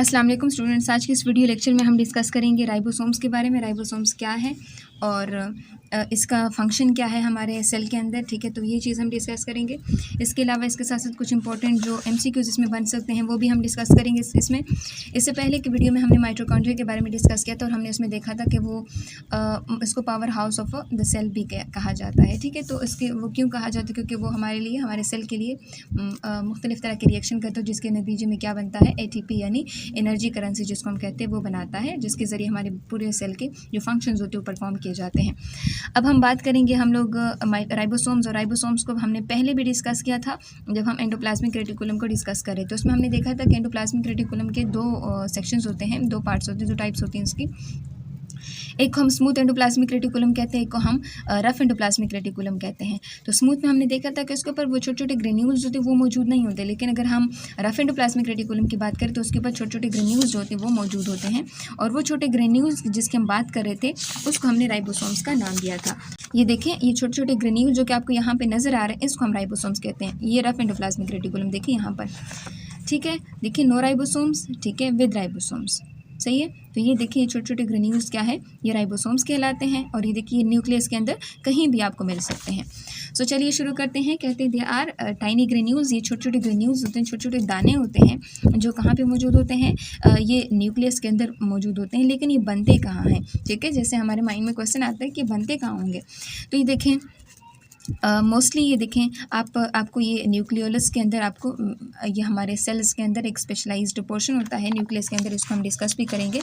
अस्सलाम वालेकुम स्टूडेंट्स। आज की इस वीडियो लेक्चर में हम डिस्कस करेंगे राइबोसोम्स के बारे में। राइबोसोम्स क्या है और इसका फंक्शन क्या है हमारे सेल के अंदर, ठीक है। तो ये चीज़ हम डिस्कस करेंगे। इसके अलावा इसके साथ साथ कुछ इंपॉर्टेंट जो एमसीक्यूज इसमें बन सकते हैं वो भी हम डिस्कस करेंगे इसमें। इससे पहले की वीडियो में हमने माइटोकॉन्ड्रिया के बारे में डिस्कस किया था और हमने उसमें देखा था कि वो इसको powerhouse of the cell भी कहा जाता है, ठीक है। तो इसके वो क्यों कहा जाता है? क्योंकि वो हमारे लिए, हमारे सेल के लिए मुख्तलिफ तरह के रिएक्शन करते हो, जिसके नतीजे में क्या बनता है, एटीपी यानी एनर्जी करेंसी जिसको हम कहते हैं वो बनाता है, जिसके ज़रिए हमारे पूरे सेल के जो फंक्शंस होते हैं वो परफॉर्म किए जाते हैं। अब हम बात करेंगे हम लोग राइबोसोम्स, और राइबोसोम्स को हमने पहले भी डिस्कस किया था जब हम एंडोप्लाज्मिक रेटिकुलम को डिस्कस करें। तो उसमें हमने देखा था कि एंडोप्लाज्मिक रेटिकुलम के दो सेक्शंस होते हैं, दो पार्ट्स होते हैं, दो टाइप्स होती हैं इसकी। एक को हम स्मूथ एंडोप्लाज्मिक रेटिकुलम कहते हैं, एक को हम रफ एंडोप्लाज्मिक रेटिकुलम कहते हैं। तो स्मूथ में हमने देखा था कि उसके ऊपर वो छोटे छोटे ग्रेन्यूल्स होते हैं वो मौजूद नहीं होते, लेकिन अगर हम रफ एंडोप्लाज्मिक रेटिकुलम की बात करें तो उसके ऊपर छोटे छोटे ग्रेन्यूल्स जो होते हैं वो मौजूद होते हैं, और वो छोटे ग्रेन्यूल्स जिसकी हम बात कर रहे थे उसको हमने राइबोसोम्स का नाम दिया था। ये देखें, ये छोटे छोटे ग्रेन्यूल जो कि आपको यहाँ पे नजर आ रहे हैं इसको हम राइबोसोम्स कहते हैं। ये रफ एंडोप्लाज्मिक रेटिकुलम देखिए यहाँ पर, ठीक है। देखिए नो राइबोसोम्स, ठीक है, विद राइबोसोम्स, सही है। तो ये देखिए छोटे छोटे ग्रेन्यूल्स क्या है, ये राइबोसोम्स कहलाते हैं, और ये देखिए न्यूक्लियस के अंदर कहीं भी आपको मिल सकते हैं। सो चलिए शुरू करते हैं। कहते हैं दे आर टाइनी ग्रेन्यूल्स, ये छोटे छोटे ग्रेन्यूल्स होते हैं, छोटे छोटे दाने होते हैं जो कहाँ पे मौजूद होते हैं, ये न्यूक्लियस के अंदर मौजूद होते हैं, लेकिन ये बनते कहाँ हैं, ठीक है। जैसे हमारे माइंड में क्वेश्चन आता है कि बनते कहाँ होंगे, तो ये देखें मोस्टली ये देखें आपको ये न्यूक्लियोलस के अंदर आपको ये हमारे सेल्स के अंदर एक स्पेशलाइज्ड पोर्शन होता है न्यूक्लियस के अंदर, इसको हम डिस्कस भी करेंगे।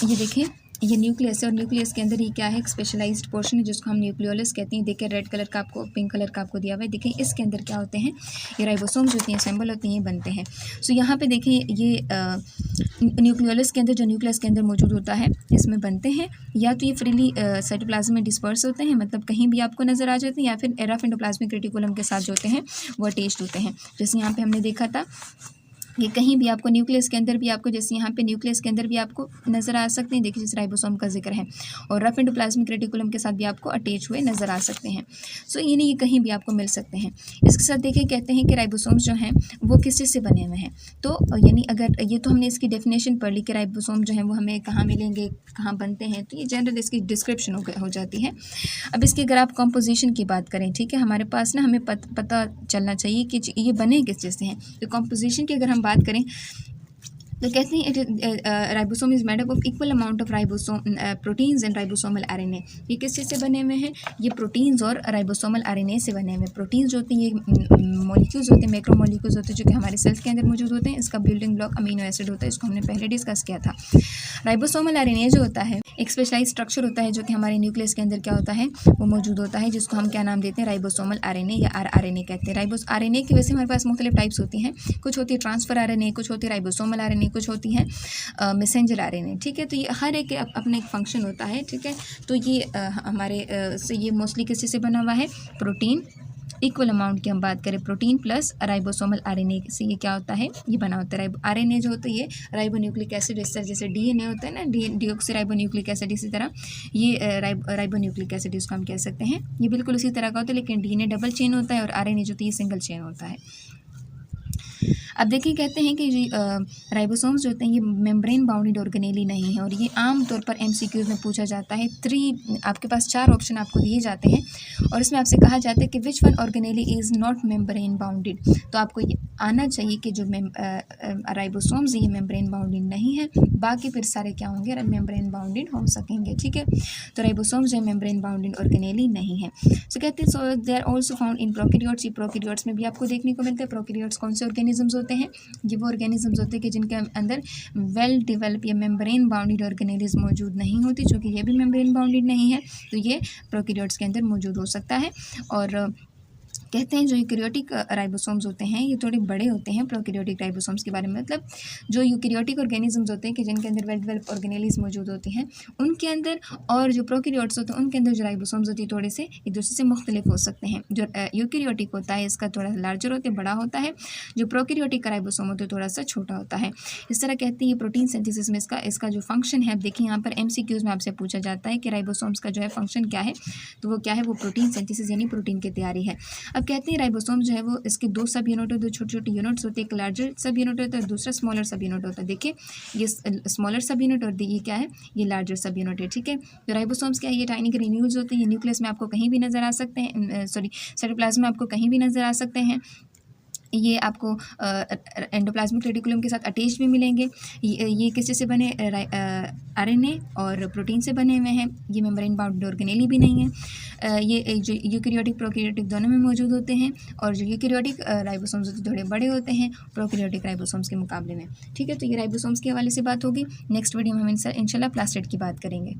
ये देखें, ये न्यूक्लियस है और न्यूक्लियस के अंदर ये क्या है, एक स्पेशलाइज्ड पोर्शन है जिसको हम न्यूक्लियोलस कहते हैं। देखिए रेड कलर का आपको, पिंक कलर का आपको दिया हुआ है। देखें इसके अंदर क्या होते हैं, ये राइबोसोम्स होती हैं, असेंबल होती हैं, बनते हैं। सो यहाँ पे देखें ये न्यूक्लियोलस के अंदर, जो न्यूक्लियस के अंदर मौजूद होता है इसमें बनते हैं, या तो ये फ्रीली साइटोप्लाज्म में डिस्पर्स होते हैं, मतलब कहीं भी आपको नजर आ जाते हैं, या फिर रफ एंडोप्लाज्मिक रेटिकुलम के साथ जो होते हैं वो अटैच्ड होते हैं। जैसे यहाँ पे हमने देखा था ये कहीं भी आपको न्यूक्लियस के अंदर भी आपको, जैसे यहाँ पे न्यूक्लियस के अंदर भी आपको नज़र आ सकते हैं, देखिए जिस राइबोसोम का जिक्र है, और रफ एंडोप्लाज्मिक रेटिकुलम के साथ भी आपको अटैच हुए नज़र आ सकते हैं। सो यानी ये कहीं भी आपको मिल सकते हैं। इसके साथ देखिए कहते हैं कि राइबोसोम्स जो हैं वो किस चीज़ से बने हुए हैं, तो यानी अगर ये तो हमने इसकी डेफिनेशन पढ़ ली कि राइबोसोम जो है वो हमें कहाँ मिलेंगे, कहाँ बनते हैं, तो ये जनरल इसकी डिस्क्रिप्शन हो जाती है। अब इसकी अगर आप कॉम्पोजिशन की बात करें, ठीक है, हमारे पास ना हमें पता चलना चाहिए कि ये बने किस चीज़ से हैं। तो कॉम्पोजिशन की अगर हम बात करें तो कहते हैं ribosome is made up of equal amount of ribosome proteins and ribosomal RNA. ये किस चीज़ से बने हुए हैं, ये प्रोटीन्स और राइबोसोमल आरएनए से बने हुए हैं। प्रोटीन्स जो होते हैं ये मॉलिक्यूल्स होते हैं, मैक्रो मॉलिक्यूल्स होते हैं जो कि हमारे सेल्स के अंदर मौजूद होते हैं। इसका बिल्डिंग ब्लॉक अमीनो एसिड होता है, इसको हमने पहले डिस्कस किया था। राइबोसोमल आरएनए जो होता है एक स्पेशलाइज स्ट्रक्चर होता है जो कि हमारे न्यूक्लियस के अंदर क्या होता है वो मौजूद होता है, जिसको हम क्या नाम देते हैं, राइबोसोमल आरएनए या आरएनए कहते हैं। राइबोस आरएनए की वजह से हमारे पास मुख्तलिफ टाइप्स होती हैं, कुछ होती है ट्रांसफर आरएनए, कुछ होती है राइबोसोमल आरएनए, कुछ होती है मैसेंजर आरएनए, ठीक है। तो ये हर एक अपना एक फंक्शन होता है, ठीक है। तो ये हमारे से ये मोस्टली किसी से बना हुआ है, प्रोटीन इक्वल अमाउंट की हम बात करें, प्रोटीन प्लस राइबोसोमल आरएनए से ये क्या होता है, ये बना होता है। आरएनए जो होता है ये राइबोन्यूक्लिक एसिड, इस तरह जैसे डीएनए होता है ना, डीऑक्सी राइबोन्यूक्लिक एसिड, इसी तरह ये राइबोन्यूक्लिक एसिड इसको हम कह सकते हैं। ये बिल्कुल उसी तरह का होता है, लेकिन डीएनए डबल चेन होता है और आरएनए जो होती है सिंगल चेन होता है। अब देखिए कहते हैं कि राइबोसोम्स जो होते हैं ये मेम्ब्रेन बाउंडेड ऑर्गेनेली नहीं है, और ये आम तौर पर एमसीक्यूज में पूछा जाता है। आपके पास 4 ऑप्शन आपको दिए जाते हैं, और इसमें आपसे कहा जाता है कि which one organelle is not membrane bounded. तो आपको ये आना चाहिए कि जो राइबोसोम्स ये मेम्ब्रेन बाउंडेड नहीं है, बाकी फिर सारे क्या होंगे, मेम्ब्रेन बाउंडेड हो सकेंगे, ठीक है। तो राइबोसोम्स जो है मेम्ब्रेन बाउंडेड ऑर्गेनेली नहीं है। सो कहते हैं so they are also found in prokaryotes. ये प्रोकैरियोट्स में भी आपको देखने को मिलते हैं। प्रोकैरियोट्स कौन से ऑर्गेनिजम्स होते हैं, ये वो ऑर्गेनिजम्स होते हैं कि जिनके अंदर वेल डेवलप या मेम्ब्रेन बाउंडेड ऑर्गेनेलिज्म मौजूद नहीं होती, चूँकि ये भी मेम्ब्रेन बाउंडेड नहीं है तो ये प्रोकैरियोट्स के अंदर मौजूद हो सकता है। और कहते हैं जो यूकैरियोटिक राइबोसोम्स होते हैं ये थोड़े बड़े होते हैं प्रोकैरियोटिक राइबोसोम्स के बारे में, मतलब जो यूकैरियोटिक ऑर्गेनिजम्स होते हैं कि जिनके अंदर वेल डेवलप ऑर्गेनेलिज मौजूद होती हैं उनके अंदर, और जो प्रोकैरियोट्स होते हैं उनके अंदर जो राइबोसोम्स होती है थोड़े से एक दूसरे से मुख्तलिफ हो सकते हैं। जो यूकैरियोटिक होता है इसका थोड़ा लार्जर होता है, बड़ा होता है, जो प्रोकैरियोटिक का राइबोसोम होता है थोड़ा सा छोटा होता है। इस तरह कहते हैं ये प्रोटीन सिंथेसिस में इसका जो फंक्शन है, देखिए यहाँ पर एमसीक्यूज में आपसे पूछा जाता है कि राइबोसोम्स का जो है फंक्शन क्या है, तो वो क्या है, वो प्रोटीन सिंथेसिस यानी प्रोटीन की तैयारी है। अब अब कहते हैं राइबोसोम जो है वो इसके दो सब यूनिट होते हैं, दो छोटे-छोटे यूनिट्स होते हैं। एक लार्जर सब यूनिट होता है, दूसरा स्मॉलर सब यूनिट होता है। देखिए ये स्मॉलर सब यूनिट और ये क्या है, ये लार्जर सब यूनिट है, ठीक है। तो राइबोसोम्स क्या है, ये टाइनी ग्रेन्यूल्स होते हैं। ये न्यूक्लियस में आपको कहीं भी नज़र आ सकते हैं, सॉरी साइटोप्लाज्म में आपको कहीं भी नज़र आ सकते हैं। ये आपको एंडोप्लाज्मिक रेटिकुलम के साथ अटैच भी मिलेंगे। ये किस चीज़ से बने, आरएनए और प्रोटीन से बने हुए हैं। ये मेम्ब्रेन बाउंड ऑर्गेनेली भी नहीं है। ये जो यूकैरियोटिक प्रोकैरियोटिक दोनों में मौजूद होते हैं, और जो यूकैरियोटिक राइबोसोम्स होते हैं थोड़े बड़े होते हैं प्रोकैरियोटिक राइबोसोम्स के मुकाबले में, ठीक है। तो ये राइबोसोम्स के हवाले से बात होगी। नेक्स्ट वीडियो में हम इंशाल्लाह प्लास्टिड की बात करेंगे।